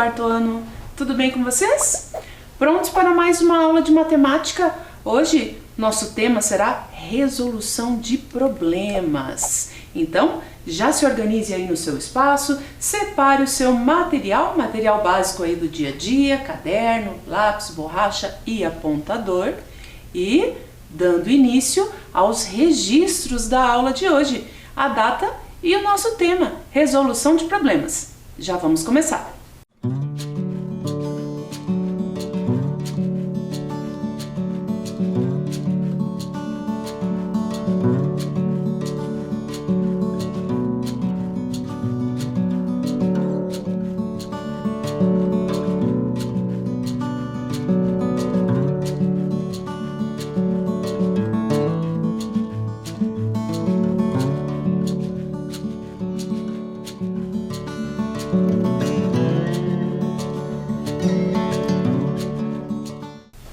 quarto ano, tudo bem com vocês? Prontos para mais uma aula de matemática? Hoje nosso tema será resolução de problemas. Então, já se organize aí no seu espaço, separe o seu material básico aí do dia a dia, caderno, lápis, borracha e apontador e dando início aos registros da aula de hoje, a data e o nosso tema, resolução de problemas. Já vamos começar!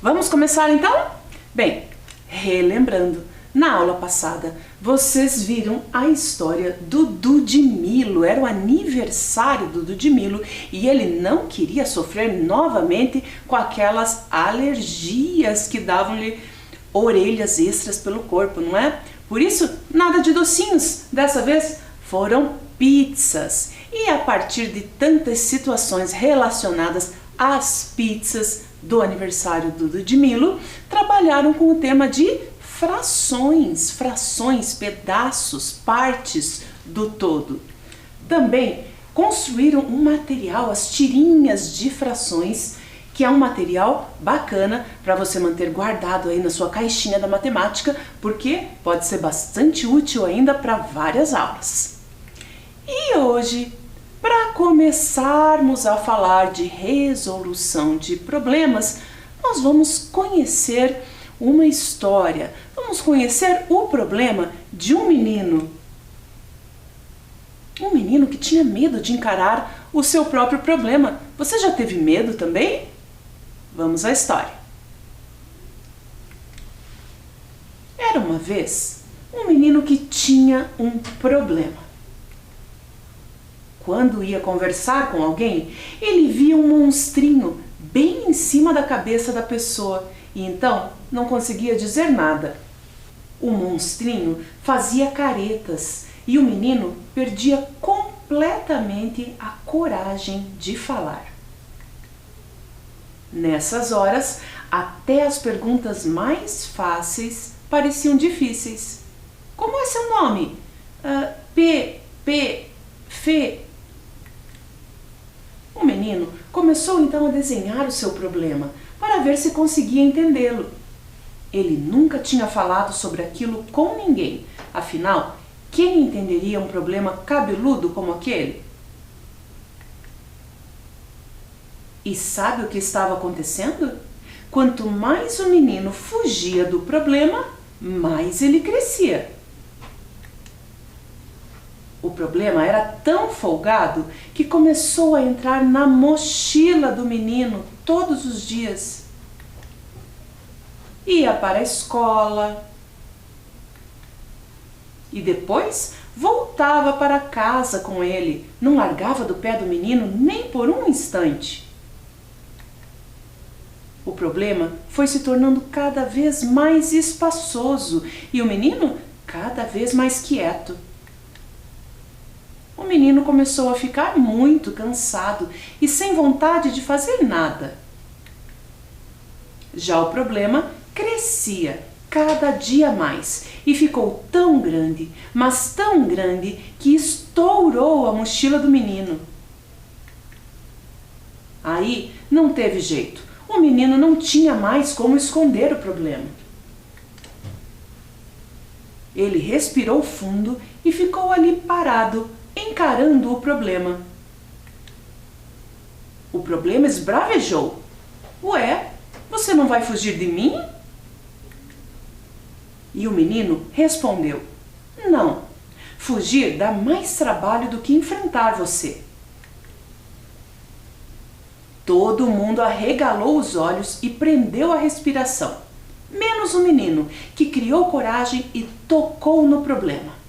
Vamos começar então? Bem, relembrando, na aula passada vocês viram a história do Dudimilo, era o aniversário do Dudimilo e ele não queria sofrer novamente com aquelas alergias que davam-lhe orelhas extras pelo corpo, não é? Por isso, nada de docinhos, dessa vez foram pizzas. E a partir de tantas situações relacionadas às pizzas do aniversário do Dudimilo, trabalharam com o tema de frações, pedaços, partes do todo. Também construíram um material, as tirinhas de frações, que é um material bacana para você manter guardado aí na sua caixinha da matemática, porque pode ser bastante útil ainda para várias aulas. E hoje, para começarmos a falar de resolução de problemas, nós vamos conhecer uma história. Vamos conhecer o problema de um menino. Um menino que tinha medo de encarar o seu próprio problema. Você já teve medo também? Vamos à história. Era uma vez um menino que tinha um problema. Quando ia conversar com alguém, ele via um monstrinho bem em cima da cabeça da pessoa e então não conseguia dizer nada. O monstrinho fazia caretas e o menino perdia completamente a coragem de falar. Nessas horas, até as perguntas mais fáceis pareciam difíceis. Como é seu nome? Fê. O menino começou então a desenhar o seu problema para ver se conseguia entendê-lo. Ele nunca tinha falado sobre aquilo com ninguém, afinal, quem entenderia um problema cabeludo como aquele? E sabe o que estava acontecendo? Quanto mais o menino fugia do problema, mais ele crescia. O problema era tão folgado que começou a entrar na mochila do menino todos os dias. Ia para a escola e depois voltava para casa com ele. Não largava do pé do menino nem por um instante. O problema foi se tornando cada vez mais espaçoso e o menino cada vez mais quieto. O menino começou a ficar muito cansado e sem vontade de fazer nada. Já o problema crescia cada dia mais e ficou tão grande, mas tão grande, que estourou a mochila do menino. Aí não teve jeito, o menino não tinha mais como esconder o problema. Ele respirou fundo e ficou ali parado, encarando o problema. O problema esbravejou. Ué, você não vai fugir de mim? E o menino respondeu: não, fugir dá mais trabalho do que enfrentar você. Todo mundo arregalou os olhos e prendeu a respiração, menos o menino, que criou coragem e tocou no problema.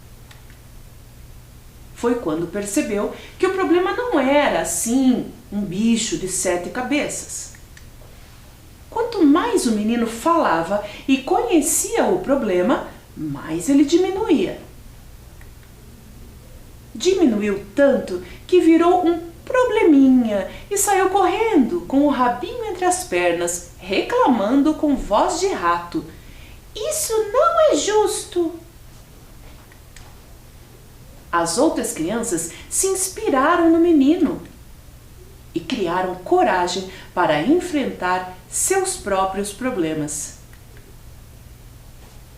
foi quando percebeu que o problema não era assim um bicho de 7 cabeças. Quanto mais o menino falava e conhecia o problema, mais ele diminuía. Diminuiu tanto que virou um probleminha e saiu correndo com o rabinho entre as pernas, reclamando com voz de rato: "Isso não é justo!" As outras crianças se inspiraram no menino e criaram coragem para enfrentar seus próprios problemas.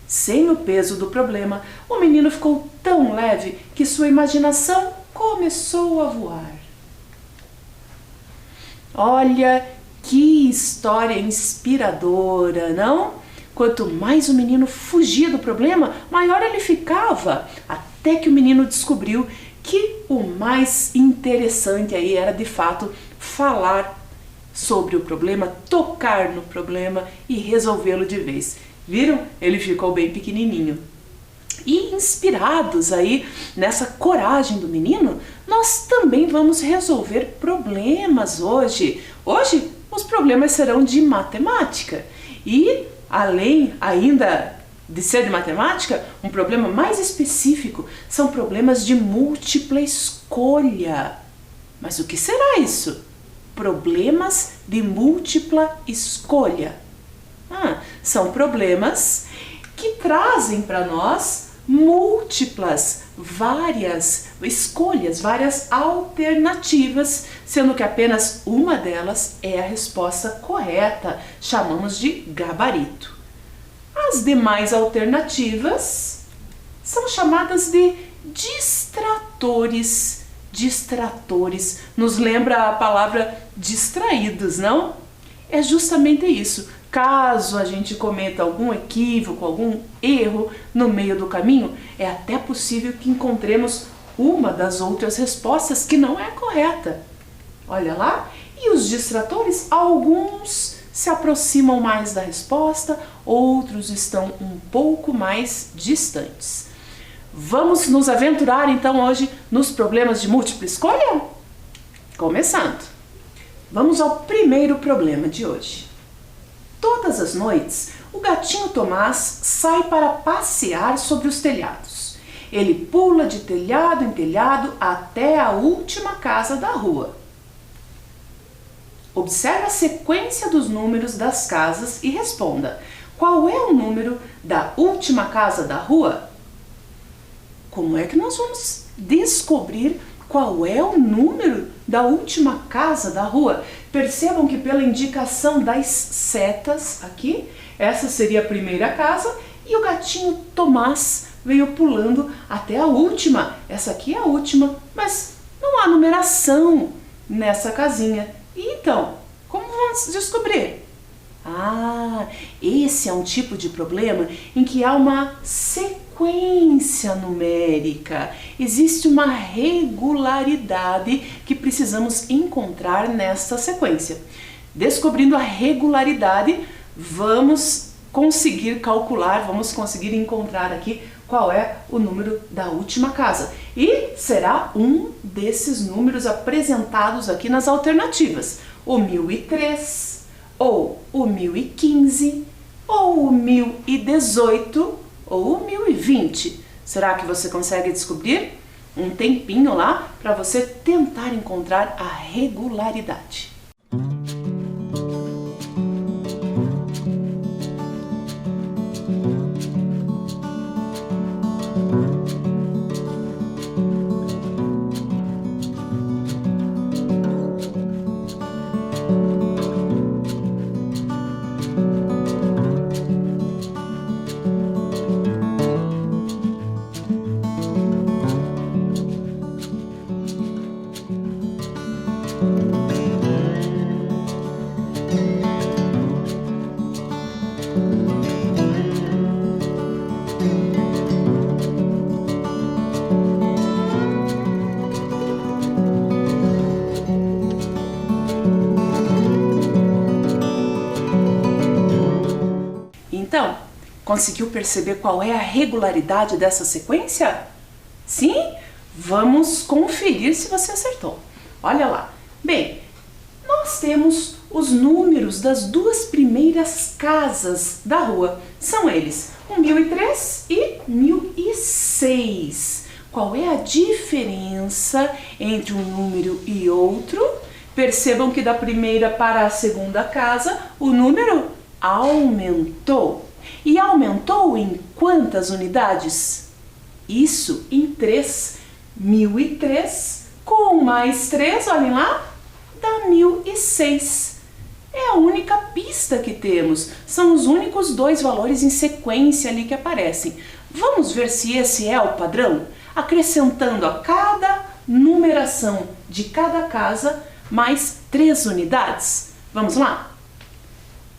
Sem o peso do problema, o menino ficou tão leve que sua imaginação começou a voar. Olha que história inspiradora, não? Quanto mais o menino fugia do problema, maior ele ficava, até que o menino descobriu que o mais interessante aí era de fato falar sobre o problema, tocar no problema e resolvê-lo de vez. Viram? Ele ficou bem pequenininho. E inspirados aí nessa coragem do menino, nós também vamos resolver problemas hoje. Hoje os problemas serão de matemática e, além ainda de ser de matemática, um problema mais específico são problemas de múltipla escolha. Mas o que será isso? Problemas de múltipla escolha. São problemas que trazem para nós múltiplas, várias escolhas, várias alternativas, sendo que apenas uma delas é a resposta correta, chamamos de gabarito. As demais alternativas são chamadas de distratores. Distratores nos lembra a palavra distraídos, não? É justamente isso. Caso a gente cometa algum equívoco, algum erro no meio do caminho, é até possível que encontremos uma das outras respostas que não é correta. Olha lá, e os distratores, alguns se aproximam mais da resposta, outros estão um pouco mais distantes. Vamos nos aventurar então hoje nos problemas de múltipla escolha? Começando! Vamos ao primeiro problema de hoje. Todas as noites, o gatinho Tomás sai para passear sobre os telhados. Ele pula de telhado em telhado até a última casa da rua. Observe a sequência dos números das casas e responda: qual é o número da última casa da rua? Como é que nós vamos descobrir qual é o número da última casa da rua? Percebam que pela indicação das setas aqui, essa seria a primeira casa e o gatinho Tomás veio pulando até a última. Essa aqui é a última, mas não há numeração nessa casinha. E então, como vamos descobrir? Esse é um tipo de problema em que há uma sequência numérica. Existe uma regularidade que precisamos encontrar nesta sequência. Descobrindo a regularidade, vamos conseguir calcular, vamos conseguir encontrar aqui qual é o número da última casa. E será um desses números apresentados aqui nas alternativas. O 1003, ou o 1015, ou o 1018, ou o 1020. Será que você consegue descobrir? Um tempinho lá para você tentar encontrar a regularidade. Então, conseguiu perceber qual é a regularidade dessa sequência? Sim? Vamos conferir se você acertou. Olha lá. Bem, nós temos os números das duas primeiras casas da rua. São eles o 1003 e 1006. Qual é a diferença entre um número e outro? Percebam que da primeira para a segunda casa o número aumentou. E aumentou em quantas unidades? Isso, em 3. 1003 com mais 3, olhem lá, dá 1006. É a única pista que temos. São os únicos dois valores em sequência ali que aparecem. Vamos ver se esse é o padrão? Acrescentando a cada numeração de cada casa mais 3 unidades. Vamos lá?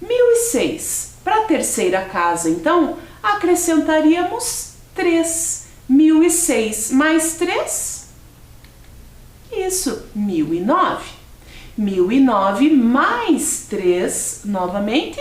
1006. Para a terceira casa, então, acrescentaríamos 3. 1006 mais 3, isso, 1009. 1009 mais 3, novamente,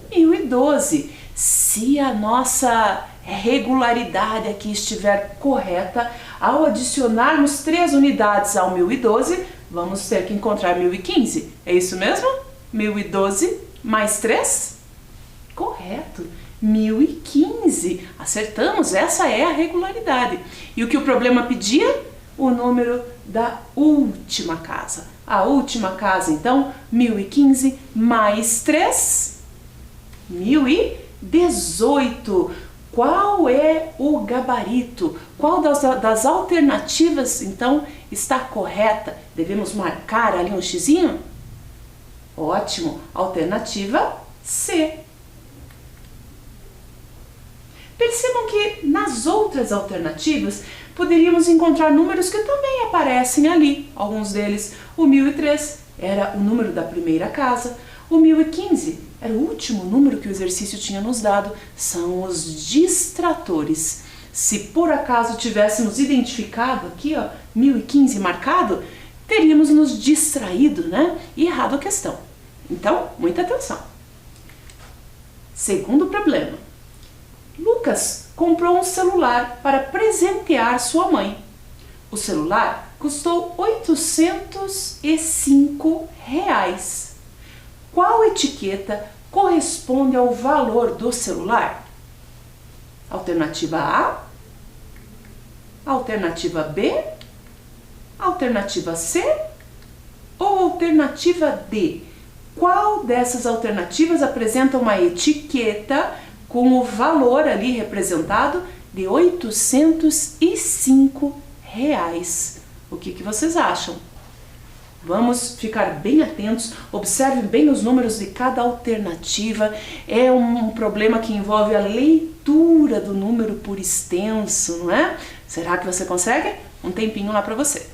1012. Se a nossa regularidade aqui estiver correta, ao adicionarmos 3 unidades ao 1012, vamos ter que encontrar 1015. É isso mesmo? 1012 mais 3? Correto. 1015. Acertamos, essa é a regularidade. E o que o problema pedia? O número da última casa. A última casa, então, 1015 mais 3, 1018. Qual é o gabarito? Qual das alternativas, então, está correta? Devemos marcar ali um xizinho? Ótimo. Alternativa C. Percebam que nas outras alternativas poderíamos encontrar números que também aparecem ali. Alguns deles, o 1003 era o número da primeira casa, o 1015 era o último número que o exercício tinha nos dado, são os distratores. Se por acaso tivéssemos identificado aqui, ó, 1015 marcado, teríamos nos distraído, né? E errado a questão. Então, muita atenção. Segundo problema. Lucas comprou um celular para presentear sua mãe. O celular custou R$805. Qual etiqueta corresponde ao valor do celular? Alternativa A, alternativa B, alternativa C ou alternativa D? Qual dessas alternativas apresenta uma etiqueta com o valor ali representado de R$805? O que vocês acham? Vamos ficar bem atentos, observem bem os números de cada alternativa. É um problema que envolve a leitura do número por extenso, não é? Será que você consegue? Um tempinho lá para você.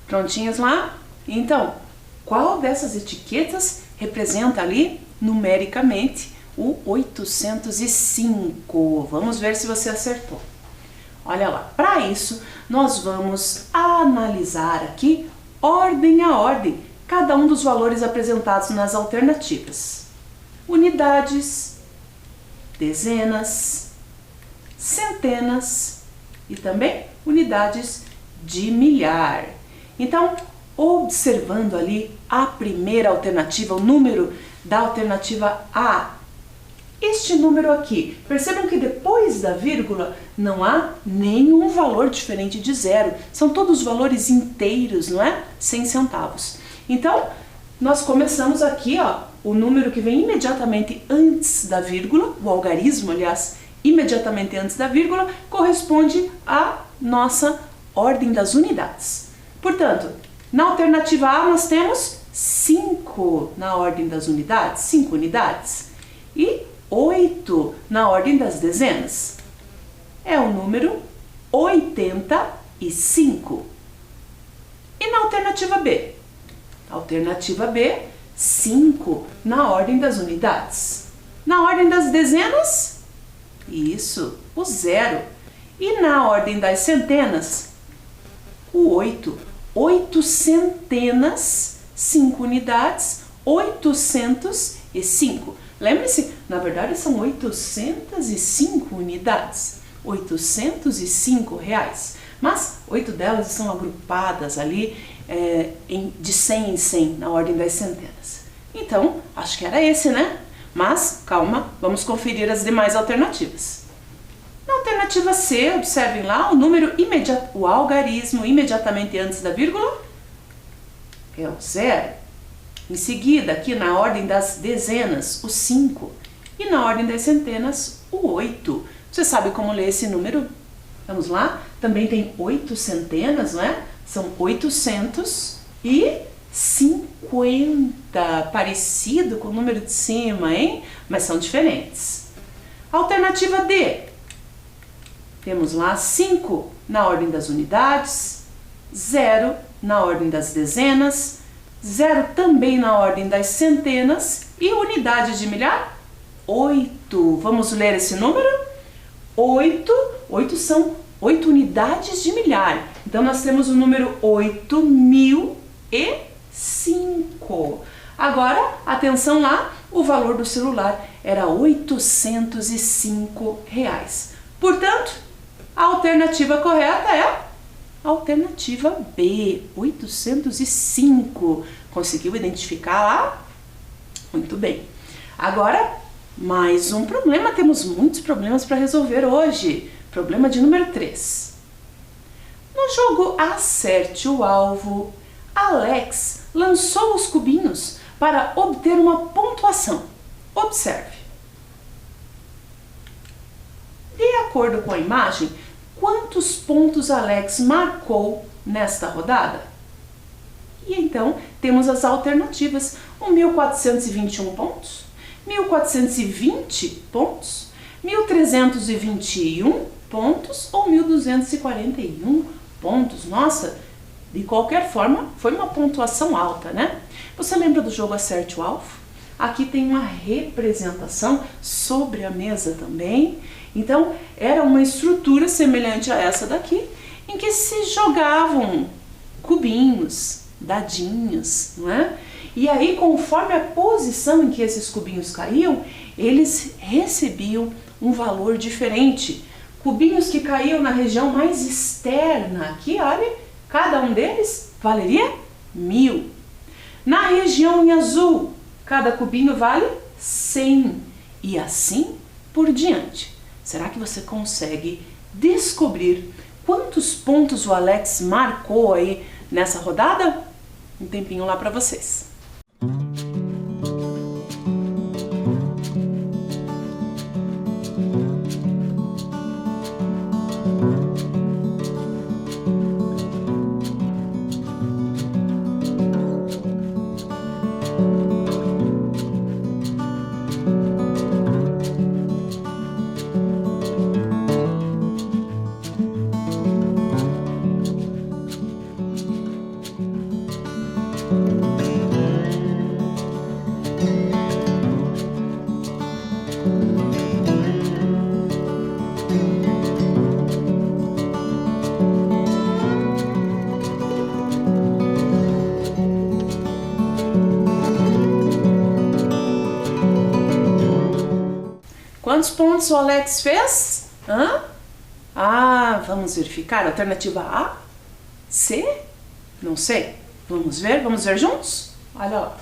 Prontinhos lá? Então, qual dessas etiquetas representa ali numericamente o 805? Vamos ver se você acertou. Olha lá, para isso nós vamos analisar aqui, ordem a ordem, cada um dos valores apresentados nas alternativas. Unidades, dezenas, centenas e também unidades de milhar. Então, observando ali a primeira alternativa, o número da alternativa A, este número aqui, percebam que depois da vírgula não há nenhum valor diferente de zero, são todos valores inteiros, não é? 100 centavos. Então, nós começamos aqui, ó, o número que vem imediatamente antes da vírgula, o algarismo, aliás, imediatamente antes da vírgula, corresponde à nossa ordem das unidades. Portanto, na alternativa A nós temos 5 na ordem das unidades, 5 unidades, e 8 na ordem das dezenas. É o número 85. E na alternativa B? Alternativa B, 5 na ordem das unidades. Na ordem das dezenas? Isso, o 0. E na ordem das centenas? O 8. 8 centenas, 5 unidades, 805. Lembre-se, na verdade são 805 unidades, 805 reais. Mas 8 delas são agrupadas ali de 100 em 100, na ordem das centenas. Então, acho que era esse, né? Mas, calma, vamos conferir as demais alternativas. Na alternativa C, observem lá, o algarismo imediatamente antes da vírgula é o 0. Em seguida, aqui na ordem das dezenas, o 5. E na ordem das centenas, o 8. Você sabe como ler esse número? Vamos lá? Também tem 8 centenas, não é? São 850. Parecido com o número de cima, hein? Mas são diferentes. Alternativa D. Temos lá 5 na ordem das unidades, 0 na ordem das dezenas, 0 também na ordem das centenas e unidade de milhar, 8. Vamos ler esse número? 8 são 8 unidades de milhar. Então, nós temos o número 8005. Agora, atenção lá, o valor do celular era R$ 805. Portanto, a alternativa correta é a alternativa B, 805. Conseguiu identificar lá? Muito bem. Agora, mais um problema. Temos muitos problemas para resolver hoje. Problema de número 3. No jogo Acerte o Alvo, Alex lançou os cubinhos para obter uma pontuação. Observe. De acordo com a imagem, quantos pontos Alex marcou nesta rodada? E então, temos as alternativas. 1.421 pontos, 1.420 pontos, 1.321 pontos ou 1.241 pontos. Nossa, de qualquer forma, foi uma pontuação alta, né? Você lembra do jogo Acerte o Alvo? Aqui tem uma representação sobre a mesa também. Então, era uma estrutura semelhante a essa daqui, em que se jogavam cubinhos, dadinhos, não é? E aí, conforme a posição em que esses cubinhos caíam, eles recebiam um valor diferente. Cubinhos que caíam na região mais externa, aqui, olha, cada um deles valeria 1.000. Na região em azul, cada cubinho vale 100. E assim por diante. Será que você consegue descobrir quantos pontos o Alex marcou aí nessa rodada? Um tempinho lá para vocês. Quantos pontos o Alex fez? Vamos verificar. Alternativa A? C? Não sei. Vamos ver juntos? Olha lá.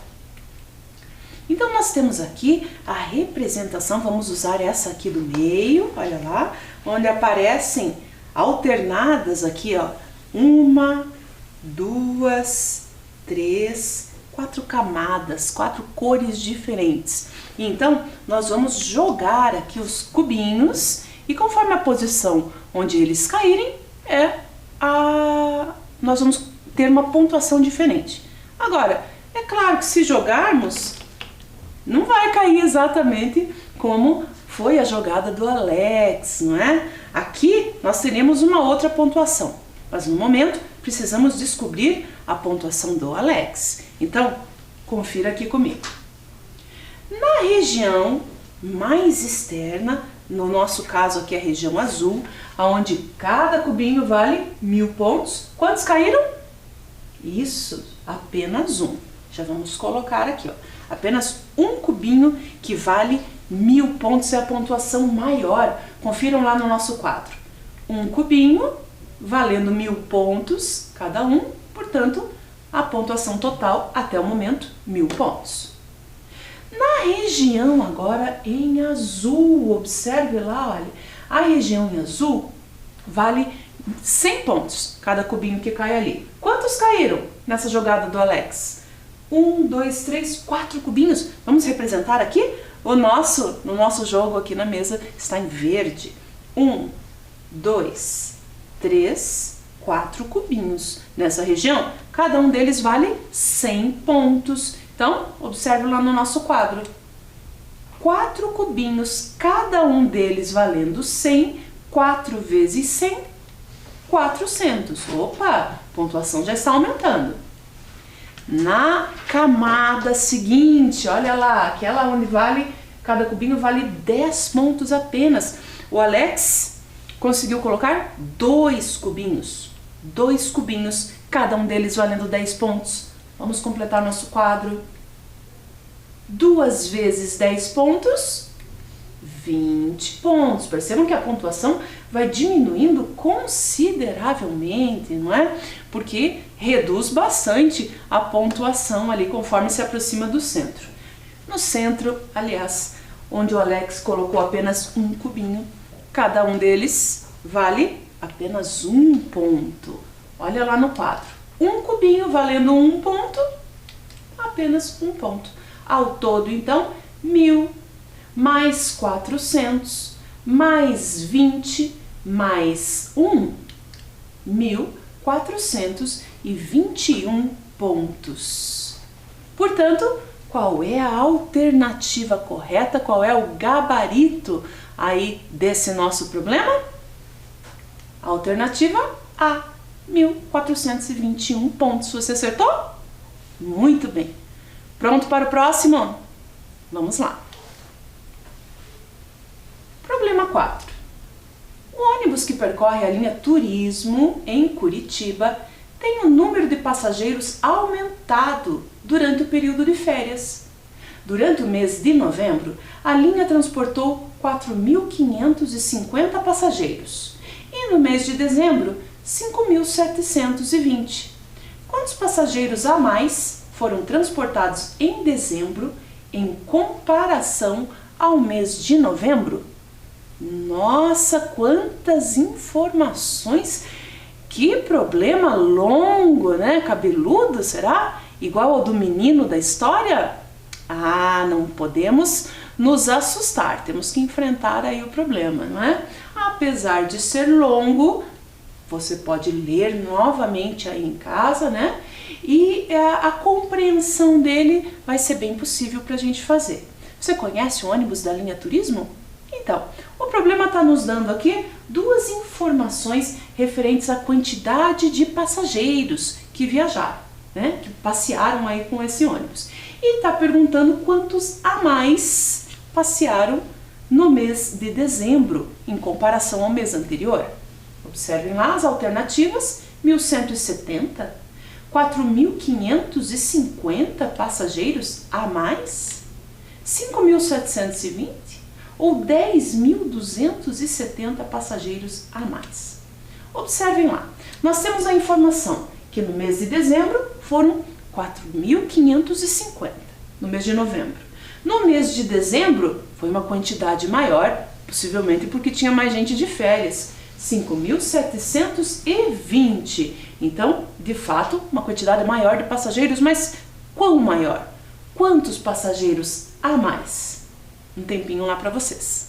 Então, nós temos aqui a representação, vamos usar essa aqui do meio, olha lá, onde aparecem alternadas aqui, ó, 1, 2, 3, 4 camadas, 4 cores diferentes. Então, nós vamos jogar aqui os cubinhos e conforme a posição onde eles caírem, nós vamos ter uma pontuação diferente. Agora, é claro que se jogarmos, não vai cair exatamente como foi a jogada do Alex, não é? Aqui nós teremos uma outra pontuação, mas no momento precisamos descobrir a pontuação do Alex. Então, confira aqui comigo. Na região mais externa, no nosso caso aqui a região azul, onde cada cubinho vale 1000 pontos, quantos caíram? Isso, apenas um. Já vamos colocar aqui, ó, apenas um cubinho que vale 1000 pontos é a pontuação maior. Confiram lá no nosso quadro. Um cubinho valendo 1000 pontos cada um, portanto, a pontuação total até o momento 1000 pontos. Na região agora em azul, observe lá, olha, a região em azul vale 100 pontos cada cubinho que cai ali. Quantos caíram nessa jogada do Alex? 1, 2, 3, 4 cubinhos. Vamos representar aqui? No nosso jogo aqui na mesa está em verde. 1, 2, 3, 4 cubinhos. Nessa região, cada um deles vale 100 pontos. Então, observe lá no nosso quadro. 4 cubinhos, cada um deles valendo 100. 4 vezes 100, 400. Opa, a pontuação já está aumentando. Na camada seguinte, olha lá, aquela onde cada cubinho vale 10 pontos apenas. O Alex conseguiu colocar 2 cubinhos. 2 cubinhos, cada um deles valendo 10 pontos. Vamos completar nosso quadro. 2 vezes 10 pontos, 20 pontos. Percebam que a pontuação vai diminuindo consideravelmente, não é? Porque reduz bastante a pontuação ali conforme se aproxima do centro. No centro, aliás, onde o Alex colocou apenas um cubinho, cada um deles vale apenas 1 ponto. Olha lá no quadro. Um cubinho valendo 1 ponto, apenas 1 ponto. Ao todo, então, 1000 mais 400 mais 20 mais 1, 1421 pontos. Portanto, qual é a alternativa correta? Qual é o gabarito aí desse nosso problema? Alternativa A, 1421 pontos. Você acertou? Muito bem. Pronto para o próximo? Vamos lá. Problema 4. O ônibus que percorre a linha Turismo em Curitiba tem o número de passageiros aumentado durante o período de férias. Durante o mês de novembro, a linha transportou 4.550 passageiros e no mês de dezembro, 5.720. Quantos passageiros a mais foram transportados em dezembro em comparação ao mês de novembro? Nossa, quantas informações! Que problema longo, né? Cabeludo, será? Igual ao do menino da história? Ah, não podemos nos assustar, temos que enfrentar aí o problema, não é? Apesar de ser longo, você pode ler novamente aí em casa, né? E a compreensão dele vai ser bem possível para a gente fazer. Você conhece o ônibus da linha Turismo? Então, o problema está nos dando aqui 2 informações referentes à quantidade de passageiros que viajaram, né? Que passearam aí com esse ônibus. E está perguntando quantos a mais passearam no mês de dezembro em comparação ao mês anterior. Observem lá as alternativas: 1.170, 4.550 passageiros a mais, 5.720 ou 10.270 passageiros a mais. Observem lá, nós temos a informação que no mês de dezembro foram 4.550, no mês de novembro. No mês de dezembro foi uma quantidade maior, possivelmente porque tinha mais gente de férias, 5.720. Então, de fato, uma quantidade maior de passageiros, mas Quão maior? Quantos passageiros a mais? Um tempinho lá para vocês.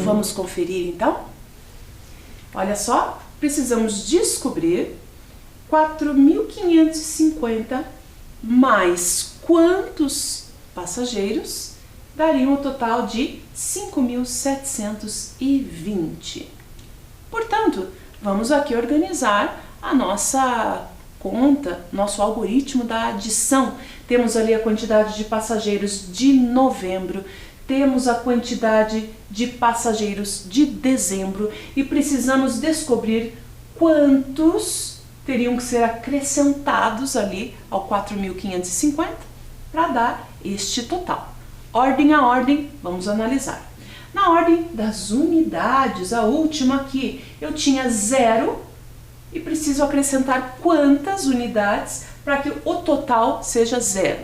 Vamos conferir então? Olha só, precisamos descobrir 4.550 mais quantos passageiros dariam um total de 5.720. Portanto, vamos aqui organizar a nossa conta, nosso algoritmo da adição. Temos ali a quantidade de passageiros de novembro, temos a quantidade de passageiros de dezembro e precisamos descobrir quantos teriam que ser acrescentados ali ao 4.550 para dar este total. Ordem a ordem, vamos analisar. Na ordem das unidades, a última aqui, eu tinha 0 e preciso acrescentar quantas unidades para que o total seja 0?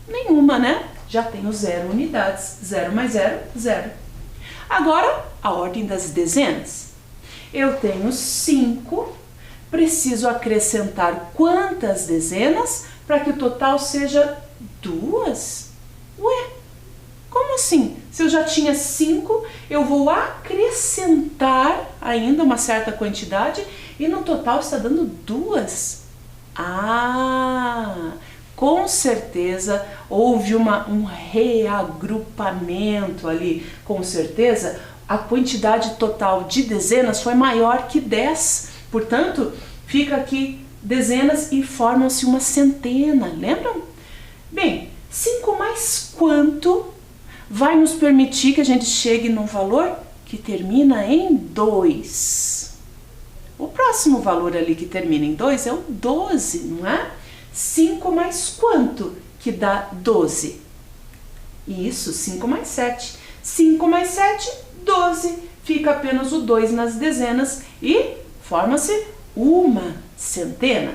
Nenhuma, né? Já tenho 0 unidades, 0 mais 0, 0. Agora, a ordem das dezenas. Eu tenho 5, preciso acrescentar quantas dezenas para que o total seja 2? Ué, como assim? Se eu já tinha 5, eu vou acrescentar ainda uma certa quantidade e no total está dando 2. Ah, com certeza houve um reagrupamento ali, com certeza a quantidade total de dezenas foi maior que 10, portanto fica aqui dezenas e formam-se uma centena, lembram? Bem, 5 mais quanto vai nos permitir que a gente chegue num valor que termina em 2. O próximo valor ali que termina em 2 é o 12, não é? 5 mais quanto que dá 12? Isso, 5 mais 7. 5 mais 7, 12. Fica apenas o 2 nas dezenas e forma-se uma centena.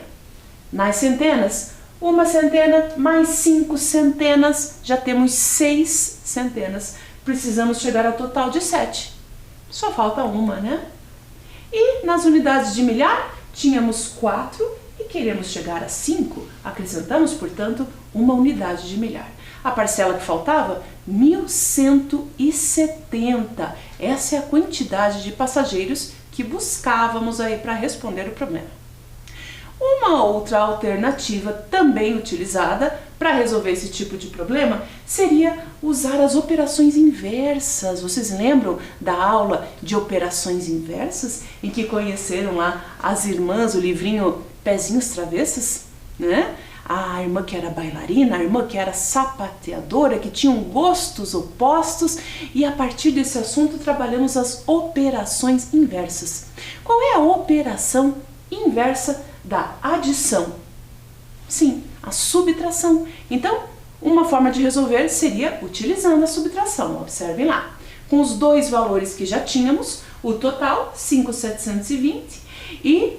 Nas centenas, uma centena mais 5 centenas, já temos 6 centenas. Precisamos chegar ao total de 7. Só falta uma, né? E nas unidades de milhar, tínhamos 4 e queremos chegar a 5. Acrescentamos, portanto, uma unidade de milhar. A parcela que faltava, 1.170. Essa é a quantidade de passageiros que buscávamos aí para responder o problema. Uma outra alternativa também utilizada para resolver esse tipo de problema seria usar as operações inversas. Vocês lembram da aula de operações inversas em que conheceram lá as irmãs, o livrinho Pezinhos Travessos, né? A irmã que era bailarina, a irmã que era sapateadora, que tinham gostos opostos, e a partir desse assunto trabalhamos as operações inversas. Qual é a operação inversa da adição? Sim, a subtração. Então, uma forma de resolver seria utilizando a subtração. Observem lá. Com os dois valores que já tínhamos, o total, 5.720, e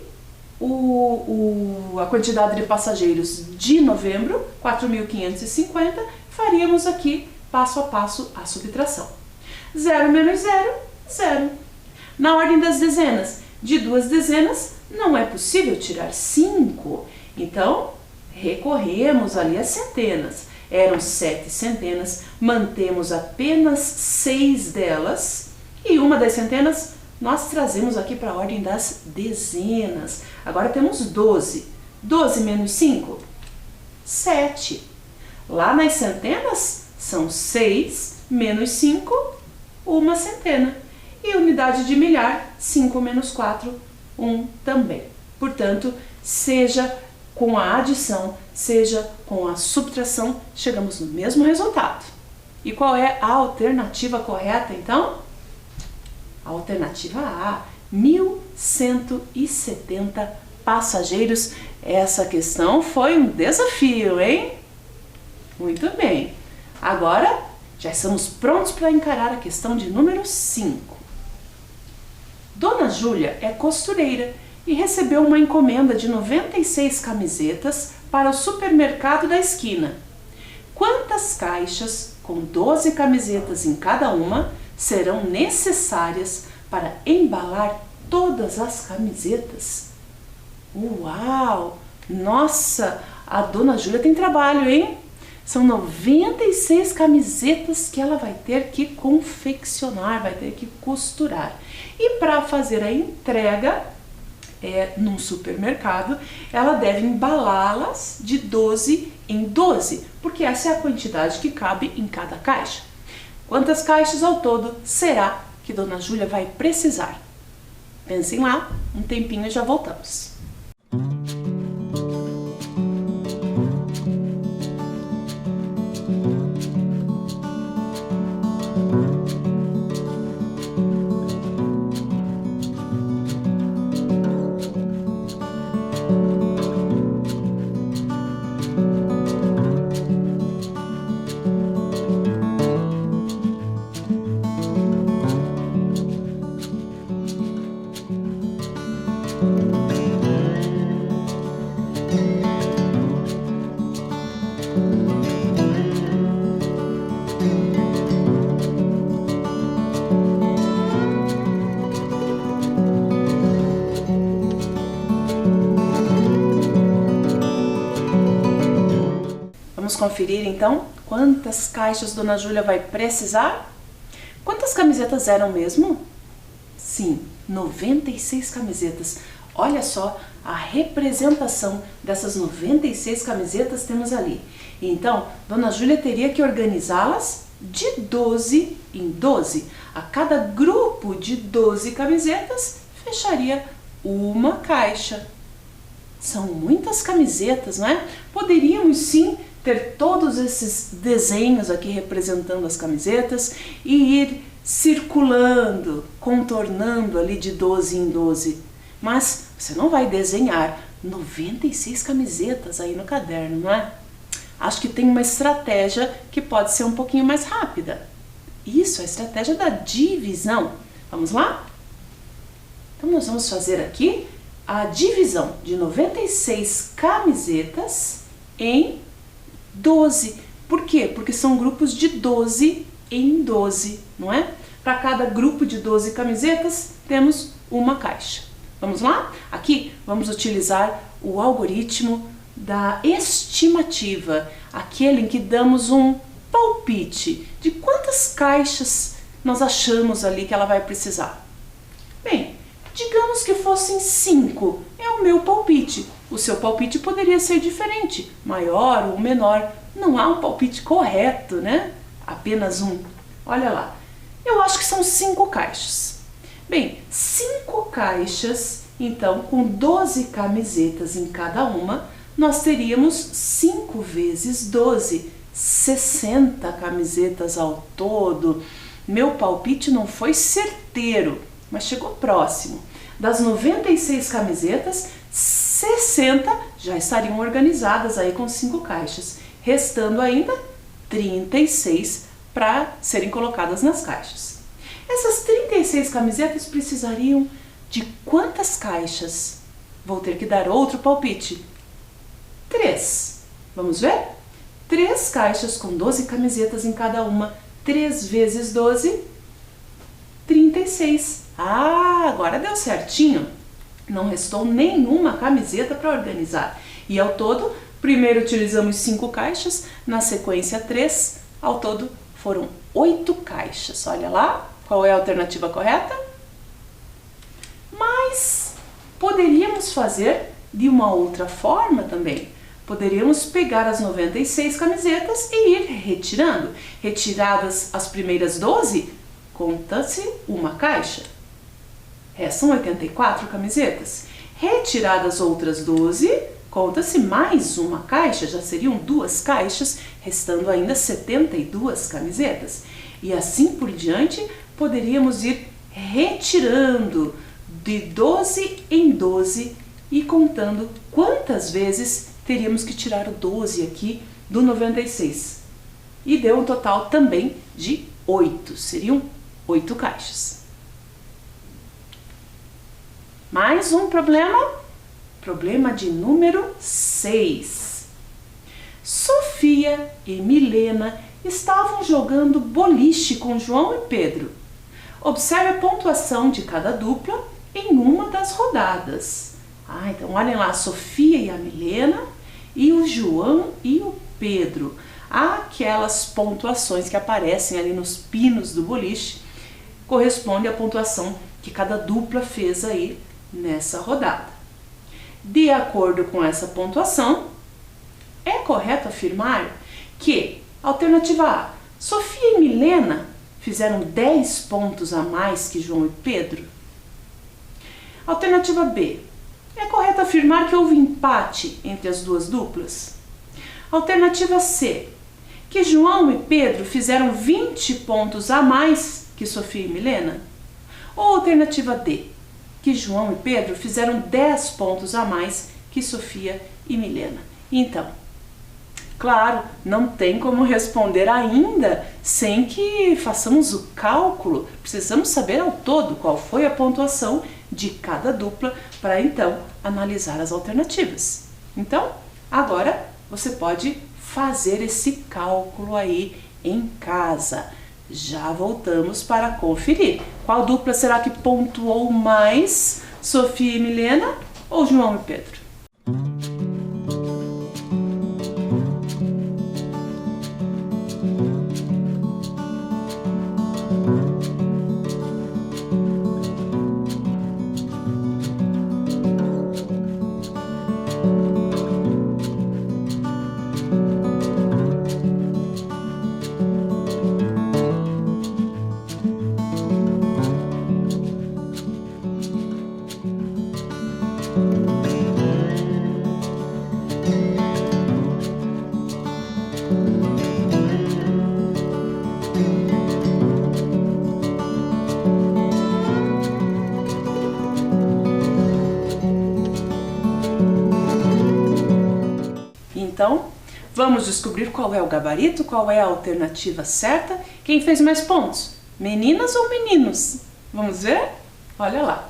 a quantidade de passageiros de novembro, 4.550, faríamos aqui, passo a passo, a subtração. 0 menos 0, 0. Na ordem das dezenas, de 2 dezenas, não é possível tirar 5. Então, recorremos ali às centenas. Eram 7 centenas, mantemos apenas 6 delas, e uma das centenas nós trazemos aqui para a ordem das dezenas. Agora temos 12. 12 menos 5? 7. Lá nas centenas são 6 menos 5, uma centena. E unidade de milhar, 5 menos 4, 1 também. Portanto, seja com a adição, seja com a subtração, chegamos no mesmo resultado. E qual é a alternativa correta, então? A alternativa A, 1.170 passageiros. Essa questão foi um desafio, hein? Muito bem. Agora, já estamos prontos para encarar a questão de número 5. Dona Júlia é costureira e recebeu uma encomenda de 96 camisetas para o supermercado da esquina. Quantas caixas com 12 camisetas em cada uma serão necessárias para embalar todas as camisetas? Uau! Nossa, a Dona Júlia tem trabalho, hein? São 96 camisetas que ela vai ter que confeccionar, vai ter que costurar. E para fazer a entrega num supermercado, ela deve embalá-las de 12 em 12, porque essa é a quantidade que cabe em cada caixa. Quantas caixas ao todo será que Dona Júlia vai precisar? Pensem lá, um tempinho e já voltamos. Vamos conferir então quantas caixas Dona Júlia vai precisar? Quantas camisetas eram mesmo? Sim, 96 camisetas. Olha só a representação dessas 96 camisetas temos ali. Então, Dona Júlia teria que organizá-las de 12 em 12. A cada grupo de 12 camisetas fecharia uma caixa. São muitas camisetas, não é? Poderíamos sim ter todos esses desenhos aqui representando as camisetas e ir circulando, contornando ali de 12 em 12. Mas você não vai desenhar 96 camisetas aí no caderno, não é? Acho que tem uma estratégia que pode ser um pouquinho mais rápida. Isso, a estratégia da divisão. Vamos lá? Então nós vamos fazer aqui a divisão de 96 camisetas em 12. Por quê? Porque são grupos de 12 em 12, não é? Para cada grupo de 12 camisetas, temos uma caixa. Vamos lá? Aqui vamos utilizar o algoritmo da estimativa, aquele em que damos um palpite de quantas caixas nós achamos ali que ela vai precisar. Bem, digamos que fossem 5, é o meu palpite. O seu palpite poderia ser diferente, maior ou menor. Não há um palpite correto, né? Apenas um. Olha lá, eu acho que são 5 caixas. Bem, 5 caixas, então, com 12 camisetas em cada uma, nós teríamos 5 vezes 12, 60 camisetas ao todo. Meu palpite não foi certeiro, mas chegou próximo. Das 96 camisetas, 60 já estariam organizadas aí com 5 caixas, restando ainda 36 para serem colocadas nas caixas. Essas 36 camisetas precisariam de quantas caixas? Vou ter que dar outro palpite. 3. Vamos ver? 3 caixas com 12 camisetas em cada uma. 3 vezes 12, 36. Ah, agora deu certinho. Não restou nenhuma camiseta para organizar. E ao todo, primeiro utilizamos 5 caixas, na sequência 3. Ao todo foram 8 caixas. Olha lá, qual é a alternativa correta? Mas poderíamos fazer de uma outra forma também. Poderíamos pegar as 96 camisetas e ir retirando. Retiradas as primeiras 12, conta-se uma caixa. Restam 84 camisetas. Retiradas outras 12, conta-se mais uma caixa, já seriam 2 caixas, restando ainda 72 camisetas. E assim por diante, poderíamos ir retirando de 12 em 12 e contando quantas vezes teríamos que tirar o 12 aqui do 96. E deu um total também de 8, seriam 8 caixas. Mais um problema de número 6. Sofia e Milena estavam jogando boliche com João e Pedro. Observe a pontuação de cada dupla em uma das rodadas. Então olhem lá, a Sofia e a Milena e o João e o Pedro. Aquelas pontuações que aparecem ali nos pinos do boliche corresponde à pontuação que cada dupla fez aí nessa rodada. De acordo com essa pontuação, é correto afirmar que, alternativa A, Sofia e Milena fizeram 10 pontos a mais que João e Pedro? Alternativa B, é correto afirmar que houve empate entre as duas duplas? Alternativa C, que João e Pedro fizeram 20 pontos a mais que Sofia e Milena? Ou alternativa D, que João e Pedro fizeram 10 pontos a mais que Sofia e Milena? Então, claro, não tem como responder ainda sem que façamos o cálculo. Precisamos saber ao todo qual foi a pontuação de cada dupla para então analisar as alternativas. Então, agora você pode fazer esse cálculo aí em casa. Já voltamos para conferir. Qual dupla será que pontuou mais? Sofia e Milena ou João e Pedro? Então, vamos descobrir qual é o gabarito, qual é a alternativa certa. Quem fez mais pontos? Meninas ou meninos? Vamos ver? Olha lá.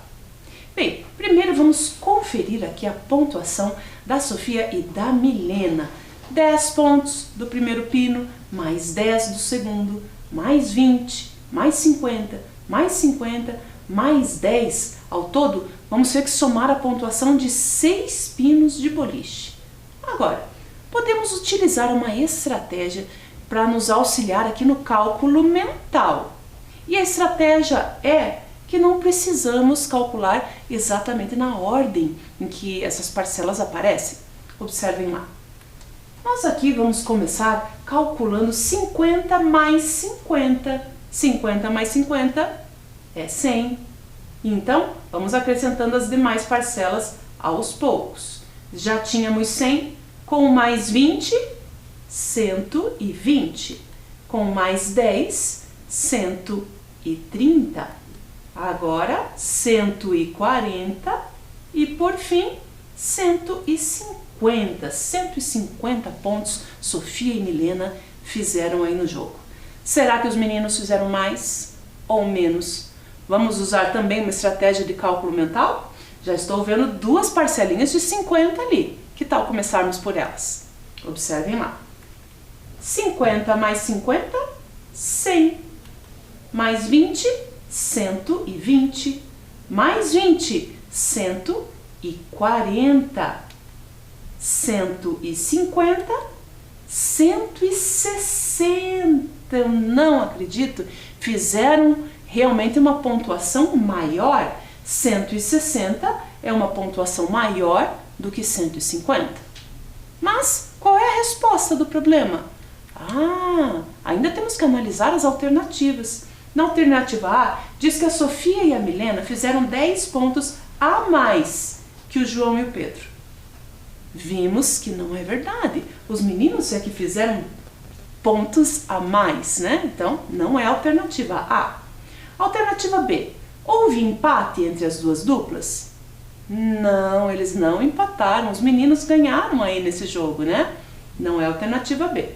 Bem, primeiro vamos conferir aqui a pontuação da Sofia e da Milena. 10 pontos do primeiro pino, mais 10 do segundo, mais 20, mais 50, mais 50, mais 10. Ao todo, vamos ter que somar a pontuação de 6 pinos de boliche. Agora, podemos utilizar uma estratégia para nos auxiliar aqui no cálculo mental. E a estratégia é que não precisamos calcular exatamente na ordem em que essas parcelas aparecem. Observem lá. Nós aqui vamos começar calculando 50 mais 50. 50 mais 50 é 100. Então, vamos acrescentando as demais parcelas aos poucos. Já tínhamos 100, com mais 20, 120. Com mais 10, 130. Agora, 140 e, por fim, 150. 150 pontos Sofia e Milena fizeram aí no jogo. Será que os meninos fizeram mais ou menos? Vamos usar também uma estratégia de cálculo mental? Já estou vendo 2 parcelinhas de 50 ali. Que tal começarmos por elas? Observem lá. 50 mais 50, 100. Mais 20, 120. Mais 20, 140. 150, 160. Eu não acredito. Fizeram realmente uma pontuação maior. 160 é uma pontuação maior do que 150. Mas qual é a resposta do problema? Ainda temos que analisar as alternativas. Na alternativa A, diz que a Sofia e a Milena fizeram 10 pontos a mais que o João e o Pedro. Vimos que não é verdade. Os meninos é que fizeram pontos a mais, né? Então, não é a alternativa A. Alternativa B. Houve empate entre as duas duplas? Não, eles não empataram. Os meninos ganharam aí nesse jogo, né? Não é a alternativa B.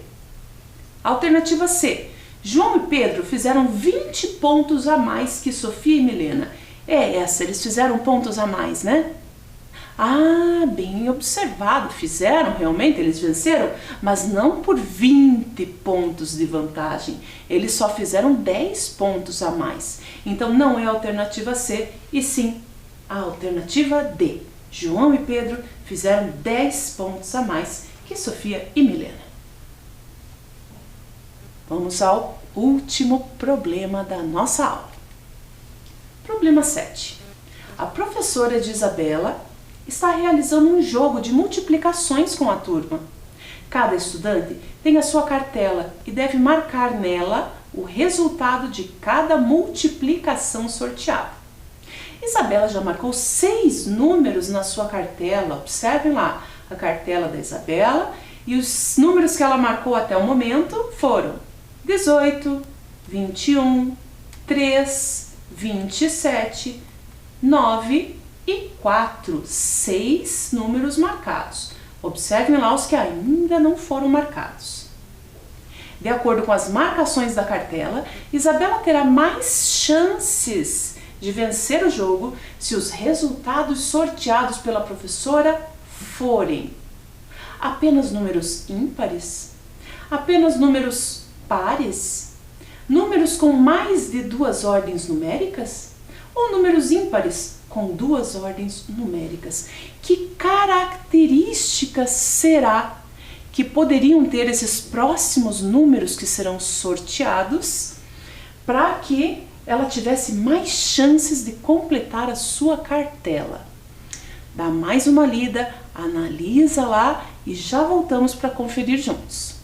Alternativa C. João e Pedro fizeram 20 pontos a mais que Sofia e Milena. É essa, eles fizeram pontos a mais, né? Ah, bem observado, fizeram realmente, eles venceram, mas não por 20 pontos de vantagem, eles só fizeram 10 pontos a mais. Então não é a alternativa C, e sim a alternativa D. João e Pedro fizeram 10 pontos a mais que Sofia e Milena. Vamos ao último problema da nossa aula. Problema 7. A professora de Isabela está realizando um jogo de multiplicações com a turma. Cada estudante tem a sua cartela e deve marcar nela o resultado de cada multiplicação sorteada. Isabela já marcou 6 números na sua cartela. Observem lá a cartela da Isabela, e os números que ela marcou até o momento foram 18, 21, 3, 27, 9 e 4, 6 números marcados. Observem lá os que ainda não foram marcados. De acordo com as marcações da cartela, Isabela terá mais chances de vencer o jogo se os resultados sorteados pela professora forem apenas números ímpares, apenas números pares, números com mais de 2 ordens numéricas ou números ímpares com 2 ordens numéricas. Que características será que poderiam ter esses próximos números que serão sorteados para que ela tivesse mais chances de completar a sua cartela? Dá mais uma lida, analisa lá e já voltamos para conferir juntos.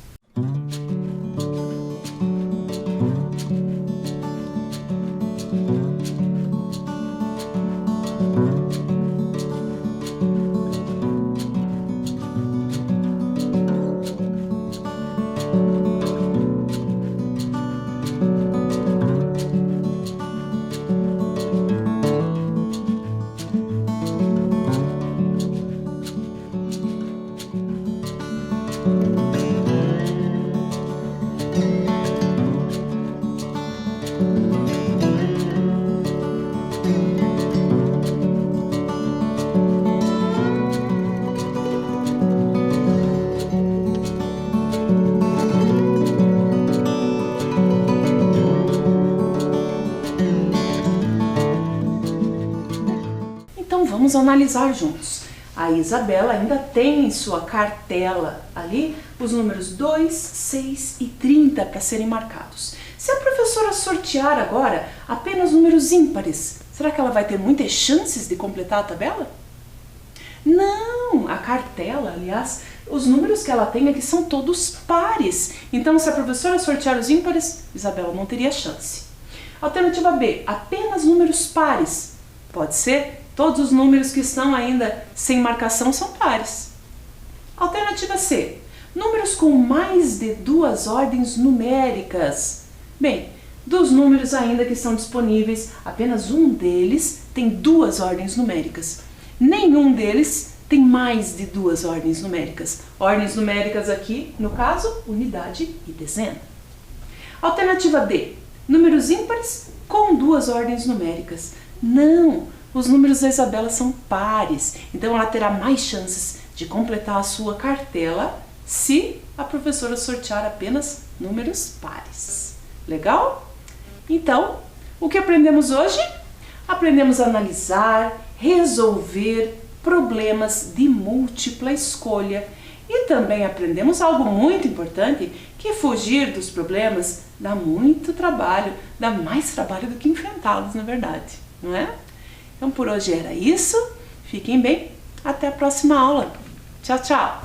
Vamos analisar juntos. A Isabela ainda tem em sua cartela ali os números 2, 6 e 30 para serem marcados. Se a professora sortear agora apenas números ímpares, será que ela vai ter muitas chances de completar a tabela? Não, a cartela, aliás, os números que ela tem aqui são todos pares. Então, se a professora sortear os ímpares, Isabela não teria chance. Alternativa B, apenas números pares. Pode ser. Todos os números que estão ainda sem marcação são pares. Alternativa C. Números com mais de 2 ordens numéricas. Bem, dos números ainda que estão disponíveis, apenas um deles tem 2 ordens numéricas. Nenhum deles tem mais de 2 ordens numéricas. Ordens numéricas aqui, no caso, unidade e dezena. Alternativa D. Números ímpares com 2 ordens numéricas. Não! Os números da Isabela são pares, então ela terá mais chances de completar a sua cartela se a professora sortear apenas números pares. Legal? Então, o que aprendemos hoje? Aprendemos a analisar, resolver problemas de múltipla escolha e também aprendemos algo muito importante, que fugir dos problemas dá muito trabalho, dá mais trabalho do que enfrentá-los, na verdade, não é? Então por hoje era isso, fiquem bem, até a próxima aula. Tchau, tchau!